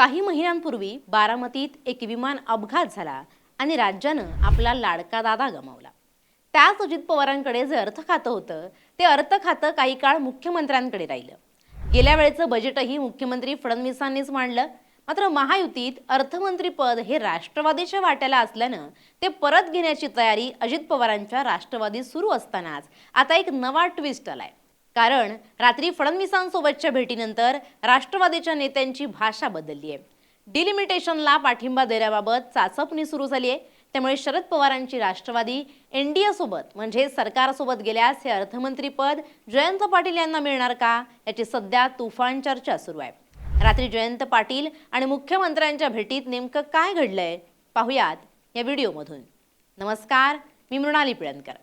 काही महिन्यांपूर्वी बारामतीत एक विमान अपघात झाला आणि राज्यानं आपला लाडका दादा गमावला। त्याच अजित पवारांकडे जे अर्थ खातं होतं ते अर्थ खातं काही काळ मुख्यमंत्र्यांकडे राहिलं। गेल्या वेळेचं बजेटही मुख्यमंत्री फडणवीसांनीच मांडलं। मात्र महायुतीत अर्थमंत्री पद हे राष्ट्रवादीच्या वाट्याला असल्यानं ते परत घेण्याची तयारी अजित पवारांच्या राष्ट्रवादीत सुरू असतानाच आता एक नवा ट्विस्ट आलाय। कारण रात्री फडणवीसांसोबतच्या भेटीनंतर राष्ट्रवादीच्या नेत्यांची भाषा बदलली आहे। डिलिमिटेशनला पाठिंबा देण्याबाबत चाचपणी सुरू झाली आहे। त्यामुळे शरद पवारांची राष्ट्रवादी एनडीए सोबत म्हणजे सरकारसोबत गेल्यास हे अर्थमंत्री पद जयंत पाटील यांना मिळणार का, याची सध्या तुफान चर्चा सुरू आहे। रात्री जयंत पाटील आणि मुख्यमंत्र्यांच्या भेटीत नेमकं काय घडलंय पाहूयात या व्हिडिओमधून। नमस्कार, मी मृणाली पिळणकर।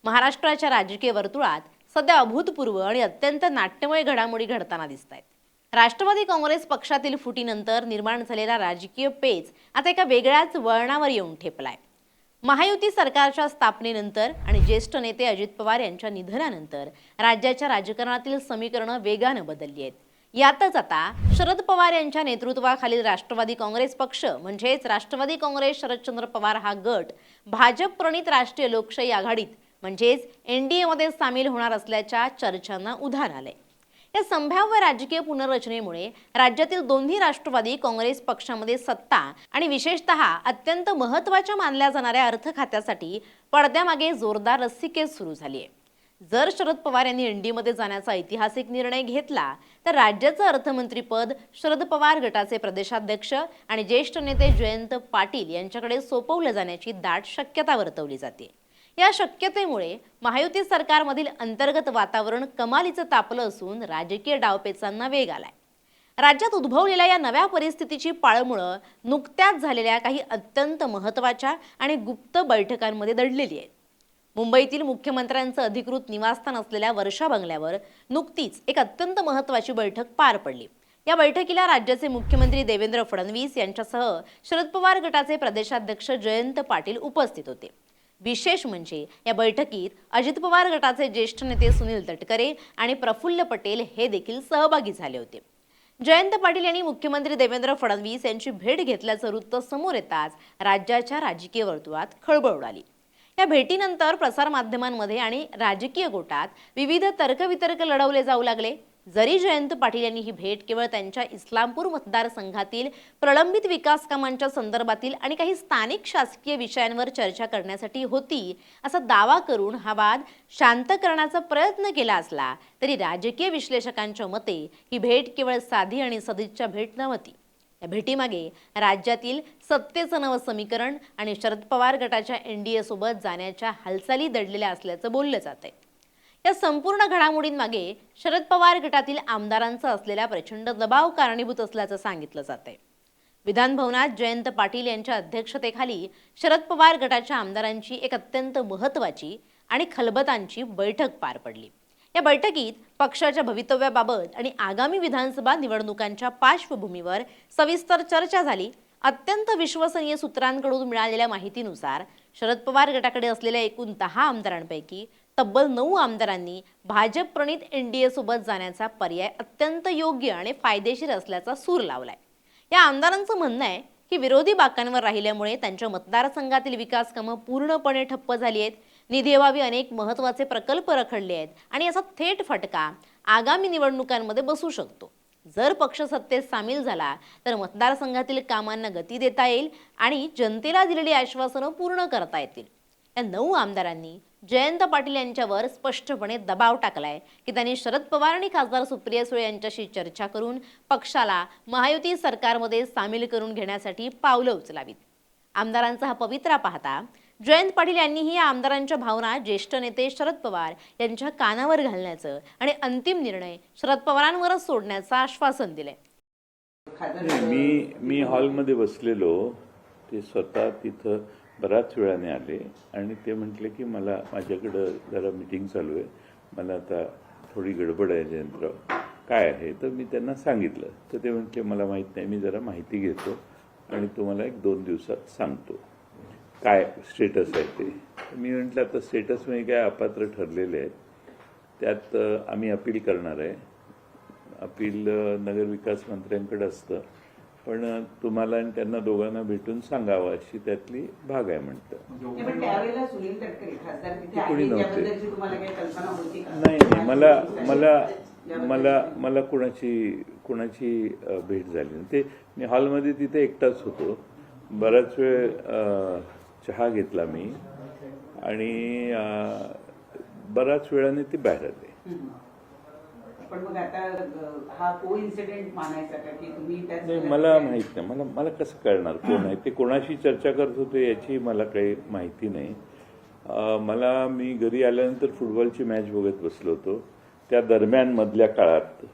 महाराष्ट्राच्या राजकीय वर्तुळात सध्या अभूतपूर्व आणि अत्यंत नाट्यमय घडामोडी घडताना दिसतायत। राष्ट्रवादी काँग्रेस पक्षातील फुटीनंतर निर्माण झालेला राजकीय पेच आता एका वेगळ्याच वळणावर येऊन ठेपलाय। महायुती सरकारच्या स्थापनेनंतर आणि ज्येष्ठ नेते अजित पवार यांच्या निधनानंतर राज्याच्या राजकारणातील समीकरणं वेगानं बदलली आहेत। यातच आता शरद पवार यांच्या नेतृत्वाखालील राष्ट्रवादी काँग्रेस पक्ष म्हणजेच राष्ट्रवादी काँग्रेस शरदचंद्र पवार हा गट भाजप प्रणित राष्ट्रीय लोकशाही आघाडीत म्हणजेच एनडीए मध्ये सामील होणार असल्याच्या चर्चांना उधाण आलंय। या संभाव्य राजकीय पुनर्रचनेमुळे राज्यातील दोन्ही राष्ट्रवादी काँग्रेस पक्षामध्ये सत्ता आणि विशेषतः अत्यंत महत्त्वाच्या मानल्या जाणाऱ्या अर्थ खात्यासाठी पडद्यामागे जोरदार रस्सीखेच सुरू झाली आहे। जर शरद पवार यांनी एनडीएमध्ये जाण्याचा ऐतिहासिक निर्णय घेतला तर राज्याचं अर्थमंत्री पद शरद पवार गटाचे प्रदेशाध्यक्ष आणि ज्येष्ठ नेते जयंत पाटील यांच्याकडे सोपवलं जाण्याची दाट शक्यता वर्तवली जाते। या शक्यतेमुळे महायुती सरकारमधील अंतर्गत वातावरण कमालीचं तापलं असून राजकीय डावपेचांना वेग आलाय। राज्यात उद्भवलेल्या या नव्या परिस्थितीची पाळंमुळं नुकत्याच झालेल्या काही अत्यंत महत्त्वाच्या आणि गुप्त बैठकांमध्ये दडलेली आहेत। मुंबईतील मुख्यमंत्र्यांचं अधिकृत निवासस्थान असलेल्या वर्षा बंगल्यावर नुकतीच एक अत्यंत महत्त्वाची बैठक पार पडली। या बैठकीला राज्याचे मुख्यमंत्री देवेंद्र फडणवीस यांच्यासह शरद पवार गटाचे प्रदेशाध्यक्ष जयंत पाटील उपस्थित होते। विशेष म्हणजे या बैठकीत अजित पवार गटाचे ज्येष्ठ नेते सुनील तटकरे आणि प्रफुल्ल पटेल हे देखील सहभागी झाले होते। जयंत पाटील यांनी मुख्यमंत्री देवेंद्र फडणवीस यांची भेट घेतल्याचं वृत्त समोर येताच राज्याच्या राजकीय वर्तुळात खळबळ उडाली। या भेटीनंतर प्रसारमाध्यमांमध्ये आणि राजकीय गोटात विविध तर्कवितर्क लढवले जाऊ लागले। जरी जयंत पाटील यांनी ही भेट केवळ त्यांच्या इस्लामपूर मतदारसंघातील प्रलंबित विकास कामांच्या संदर्भातील आणि काही स्थानिक शासकीय विषयांवर चर्चा करण्यासाठी होती असा दावा करून हा वाद शांत करण्याचा प्रयत्न केला असला तरी राजकीय विश्लेषकांच्या मते ही भेट केवळ साधी आणि सदिच्छा भेट नव्हती। या भेटीमागे राज्यातील सत्तेचं नवं समीकरण आणि शरद पवार गटाच्या एनडीए सोबत जाण्याच्या हालचाली दडलेल्या असल्याचं बोललं जातंय। या संपूर्ण घडामोडींमागे शरद पवार गटातील आमदारांचा असलेला प्रचंड दबाव कारणीभूत असल्याचं सांगितलं जातंय। विधान भवनात जयंत पाटील यांच्या अध्यक्षतेखाली शरद पवार गटाच्या आमदारांची एक अत्यंत महत्त्वाची आणि खलबतांची बैठक पार पडली। या बैठकीत पक्षाच्या भवितव्याबाबत आणि आगामी विधानसभा निवडणुकांच्या पार्श्वभूमीवर सविस्तर चर्चा झाली। अत्यंत विश्वसनीय सूत्रांकडून मिळालेल्या माहितीनुसार शरद पवार गटाकडे असलेल्या एकूण 10 आमदारांपैकी तब्बल 9 आमदारांनी भाजप प्रणित एनडीए सोबत जाण्याचा पर्याय अत्यंत योग्य आणि फायदेशीर असल्याचा सूर लावलाय। या आमदारांचं म्हणणं आहे की विरोधी बाकांवर राहिल्यामुळे त्यांच्या मतदारसंघातील विकास कामं पूर्णपणे ठप्प झाली आहेत। निधीअभावी अनेक महत्त्वाचे प्रकल्प रखडले आहेत आणि याचा थेट फटका आगामी निवडणुकांमध्ये बसू शकतो। जर पक्ष सत्तेत सामील झाला तर मतदारसंघातील कामांना गती देता येईल आणि जनतेला दिलेली आश्वासनं पूर्ण करता येतील। या 9 आमदारांनी जयंत पाटील यांच्यावर स्पष्टपणे दबाव टाकलाय की त्यांनी शरद पवार आणि खासदार सुप्रिया सुळे यांच्याशी चर्चा करून पक्षाला महायुती सरकारमध्ये सामील करून घेण्यासाठी पावलं उचलावीत। आमदारांचा हा पवित्रा पाहता जयंत पाटील यांनीही या आमदारांच्या भावना ज्येष्ठ नेते शरद पवार यांच्या कानावर घालण्याचं आणि अंतिम निर्णय शरद पवारांवरच सोडण्याचं आश्वासन दिले। मी हॉलमध्ये बसलेलो, ते स्वतः तिथं बराच वेळाने आले आणि ते म्हटले की मला माझ्याकडं जरा मीटिंग चालू आहे, मला आता थोडी गडबड आहे जयंतराव, काय आहे? तर मी त्यांना सांगितलं तर ते म्हटले मला माहीत नाही, मी जरा माहिती घेतो आणि तुम्हाला 1-2 दिवसात सांगतो काय स्टेटस आहे ते। मी म्हटलं आता स्टेटस म्हणजे काय, अपात्र ठरलेले आहेत, त्यात आम्ही अपील करणार आहे। अपील नगरविकास मंत्र्यांकडे असतं पण तुम्हाला आणि त्यांना दोघांना भेटून सांगावं अशी त्यातली भाग आहे म्हणतं. नाही, पण त्यावेळेला सुनील तटकरे खासदार तिथे ते कोणी आहेत, नव्हते. त्याबद्दलची तुम्हाला काही कल्पना होती का? नाही नाही, मला मला मला मला कुणाची भेट झाली नाही. ते मी हॉलमध्ये तिथे एकटाच होतो. बराच वेळ चहा घेतला मी आणि बराच वेळाने ते बाहेर आले. पण मग आता हा को इन्सिडेंट मानायचा का की तुम्ही त्याच नाही, मला माहित नाही. मला कसं कळणार कोण आहे ते, कोणाशी चर्चा करत होते याची मला काही माहिती नाही. मी घरी आल्यानंतर फुटबॉलची मॅच बघत बसलो होतो. त्या दरम्यान मधल्या काळात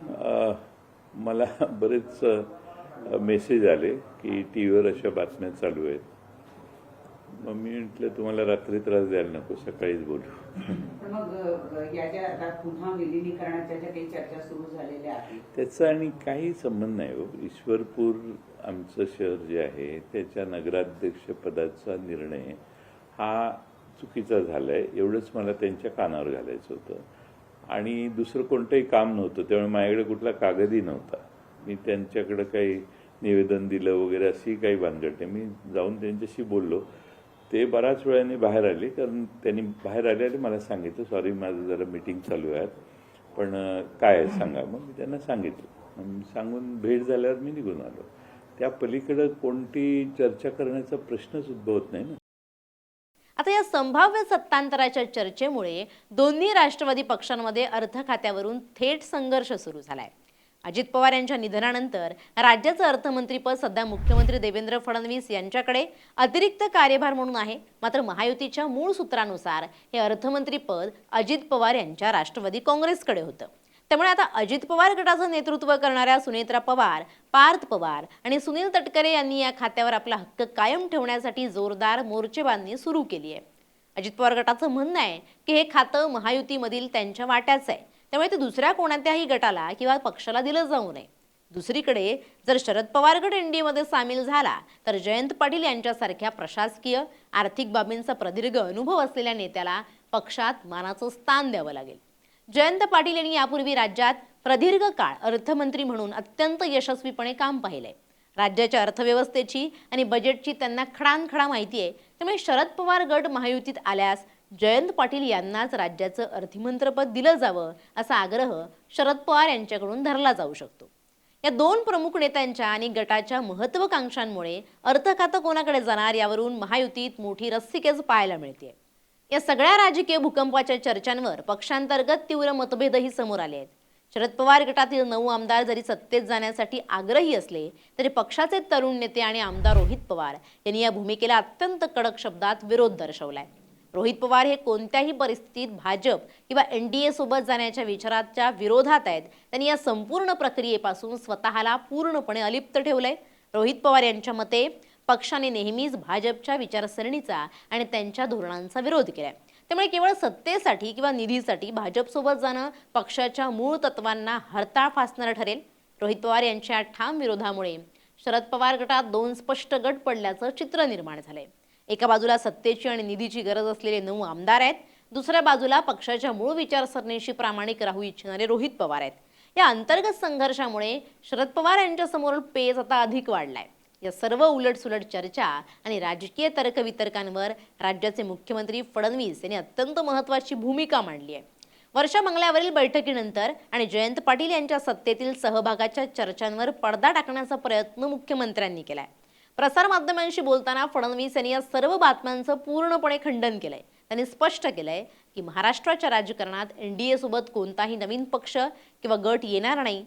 मला बरेच मेसेज आले की टी व्हीवर अशा बातम्या चालू आहेत. मग मी म्हटलं तुम्हाला रात्री त्रास द्यायला नको, सकाळीच बोलू. पण मग या ज्या आता पुन्हा विलिनीकरणाच्या ज्या काही चर्चा सुरू झालेल्या आहेत त्याचा आणि काही संबंध नाही हो. ईश्वरपूर आमचं शहर जे आहे त्याच्या नगराध्यक्षपदाचा निर्णय हा चुकीचा झालाय एवढंच मला त्यांच्या कानावर घालायचं होतं. आणि दुसरं कोणतंही काम नव्हतं, त्यामुळे माझ्याकडे कुठला कागदही नव्हता. मी त्यांच्याकडे काही निवेदन दिलं वगैरे अशी काही भानगड नाही. मी जाऊन त्यांच्याशी बोललो. ते बऱ्याच वेळाने बाहेर आले, कारण त्यांनी बाहेर आले मला सांगितलं सॉरी माझं जरा मीटिंग चालू आहे पण काय आहे सांगा. मग मी त्यांना सांगितलं. सांगून भेट झाल्यावर मी निघून आलो. त्या पलीकडं कोणती चर्चा करण्याचा प्रश्नच उद्भवत नाही ना. आता या संभाव्य सत्तांतराच्या चर्चेमुळे दोन्ही राष्ट्रवादी पक्षांमध्ये अर्थ खात्यावरून थेट संघर्ष सुरू झालाय. अजित पवार यांच्या निधनानंतर राज्याचं अर्थमंत्रीपद सध्या मुख्यमंत्री देवेंद्र फडणवीस यांच्याकडे अतिरिक्त कार्यभार म्हणून आहे. मात्र महायुतीच्या मूळ सूत्रानुसार हे अर्थमंत्रीपद अजित पवार यांच्या राष्ट्रवादी काँग्रेसकडे होतं. त्यामुळे आता अजित पवार गटाचं नेतृत्व करणाऱ्या सुनेत्रा पवार, पार्थ पवार आणि सुनील तटकरे यांनी या खात्यावर आपला हक्क कायम ठेवण्यासाठी जोरदार मोर्चेबांधणी सुरू केली आहे. अजित पवार गटाचं म्हणणं आहे की हे खातं महायुतीमधील त्यांच्या वाट्याचं आहे, त्यामुळे ते दुसऱ्या कोणत्याही गटाला किंवा पक्षाला दिलं जाऊ नये. दुसरीकडे जर शरद पवार गट एनडीएमध्ये सामील झाला तर जयंत पाटील यांच्यासारख्या प्रशासकीय आर्थिक बाबींचा प्रदीर्घ अनुभव असलेल्या नेत्याला पक्षात मानाचं स्थान द्यावं लागेल. जयंत पाटील यांनी यापूर्वी राज्यात प्रदीर्घ काळ अर्थमंत्री म्हणून अत्यंत यशस्वीपणे काम पाहिलंय. राज्याच्या अर्थव्यवस्थेची आणि बजेटची त्यांना खडानखडा माहिती आहे. त्यामुळे शरद पवार गट महायुतीत आल्यास जयंत पाटील यांनाच राज्याचं अर्थमंत्रीपद दिलं जावं असा आग्रह शरद पवार यांच्याकडून धरला जाऊ शकतो. या दोन प्रमुख नेत्यांच्या आणि गटाच्या महत्त्वाकांक्षांमुळे अर्थ खातं कोणाकडे जाणार यावरून महायुतीत मोठी रस्सीखेच पाहायला मिळते. या सगळ्या राजकीय भूकंपाच्या चर्चांवर पक्षांतर्गत तीव्र मतभेदही समोर आले आहेत. शरद पवार गटातील 9 आमदार जरी सत्तेत जाण्यासाठी आग्रही असले तरी पक्षाचे तरुण नेते आणि आमदार रोहित पवार यांनी या भूमिकेला अत्यंत कडक शब्दात विरोध दर्शवलाय. रोहित पवार हे कोणत्याही परिस्थितीत भाजप किंवा एनडीए सोबत जाण्याच्या विचाराच्या विरोधात आहेत. त्यांनी या संपूर्ण प्रक्रियेपासून स्वतःला पूर्णपणे अलिप्त ठेवलंय. रोहित पवार यांच्या मते पक्षाने नेहमीच भाजपच्या विचारसरणीचा आणि त्यांच्या धोरणांचा विरोध केलाय. त्यामुळे केवळ सत्तेसाठी किंवा निधीसाठी भाजपसोबत जाणं पक्षाच्या मूळ तत्वांना हरताळ फासणारं ठरेल. रोहित पवार यांच्या ठाम विरोधामुळे शरद पवार गटात 2 स्पष्ट गट पडल्याचं चित्र निर्माण झालंय. एका बाजूला सत्तेची आणि निधीची गरज असलेले 9 आमदार आहेत, दुसऱ्या बाजूला पक्षाच्या मूळ विचारसरणीशी प्रामाणिक राहू इच्छिणारे रोहित पवार आहेत. या अंतर्गत संघर्षामुळे शरद पवार यांच्यासमोर पेच आता अधिक वाढलाय. या सर्व उलटसुलट चर्चा आणि राजकीय तर्कवितर्कांवर राज्याचे मुख्यमंत्री फडणवीस यांनी अत्यंत महत्त्वाची भूमिका मांडली आहे. वर्षा बंगल्यावरील बैठकीनंतर आणि जयंत पाटील यांच्या सत्तेतील सहभागाच्या चर्चांवर पडदा टाकण्याचा प्रयत्न मुख्यमंत्र्यांनी केलाय. प्रसारमाध्यमांशी बोलताना फडणवीस यांनी या सर्व बातम्यांचं पूर्णपणे खंडन केलंय. त्यांनी स्पष्ट केलंय की महाराष्ट्राच्या राजकारणात एनडीए सोबत कोणताही नवीन पक्ष किंवा गट येणार नाही.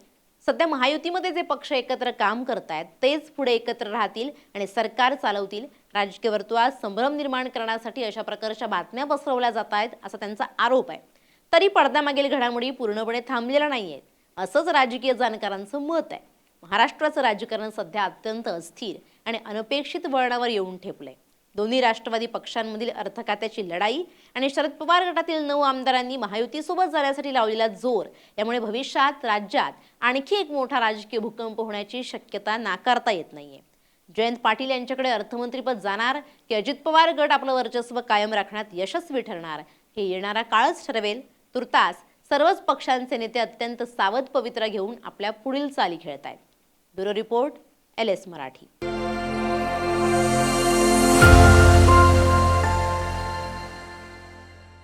सध्या महायुतीमध्ये जे पक्ष एकत्र काम करतायत तेच पुढे एकत्र राहतील आणि सरकार चालवतील. राजकीय वर्तुळात संभ्रम निर्माण करण्यासाठी अशा प्रकारच्या बातम्या पसरवल्या जात आहेत असा त्यांचा आरोप आहे. तरी पडद्यामागील घडामोडी पूर्णपणे थांबलेल्या नाहीयेत असंच राजकीय जाणकारांचं मत आहे. महाराष्ट्राचं राजकारण सध्या अत्यंत अस्थिर आणि अनपेक्षित वळणावर येऊन ठेपलंय. दोन्ही राष्ट्रवादी पक्षांमधील अर्थ खात्याची लढाई आणि शरद पवार गटातील 9 आमदारांनी महायुतीसोबत जाण्यासाठी लावलेला जोर यामुळे भविष्यात राज्यात आणखी एक मोठा राजकीय भूकंप होण्याची शक्यता नाकारता येत नाहीये. जयंत पाटील यांच्याकडे अर्थमंत्रीपद जाणार की अजित पवार गट आपलं वर्चस्व कायम राखण्यात यशस्वी ठरणार हे येणारा काळच ठरवेल. तुर्तास सर्वच पक्षांचे नेते अत्यंत सावध पवित्रा घेऊन आपल्या पुढील चाली खेळत आहेत. Bureau report, LS Marathi.